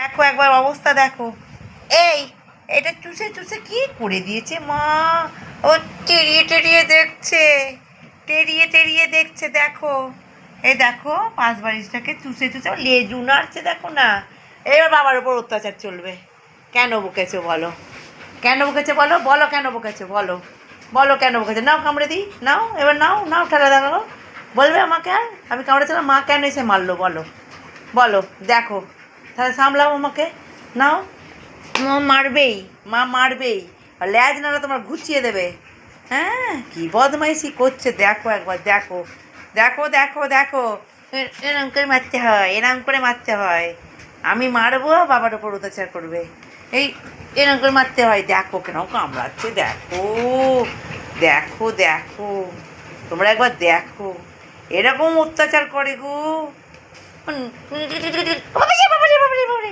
দেখো একবার অবস্থা দেখো। এই এটা চুষে চুষে কি করে দিয়েছে মা। ও টেরিয়ে টেরিয়ে দেখছে, টেরিয়ে টেরিয়ে দেখছে। দেখো এই দেখো পাঁচ বারিশটাকে চুষে চুষে লেজু নাড়ছে দেখো না। এবার বাবার ওপর অত্যাচার চলবে। কেন বকেছো বলো, কেন বকেছে বলো, বলো কেন বকেছো বলো, বলো কেন বকেছে। নাও কামড়ে দিই, নাও এবার নাও, নাও ঠেলা দেখালো। বলবে আমাকে আর আমি কামড়েছিলাম, মা কেন এসে মারলো বলো, বলো দেখো। তাহলে সামলাও আমাকে। নাও, মা মারবেই, মা মারবেই। আর ল্যাজ নাড়া তোমার ঘুচিয়ে দেবে। হ্যাঁ কী বদমাইশি করছে দেখো একবার, দেখো দেখো দেখো দেখো। এরম করে মারতে হয়, এরম করে মারতে হয়। আমি মারবো, বাবার ওপর অত্যাচার করবে। এই এরম করে মারতে হয়। দেখো কেন কামড়াচ্ছে, দেখো দেখো দেখো, তোমরা একবার দেখো এরকম অত্যাচার করে গো। বাবারে বাবারে বাবারে বাবারে।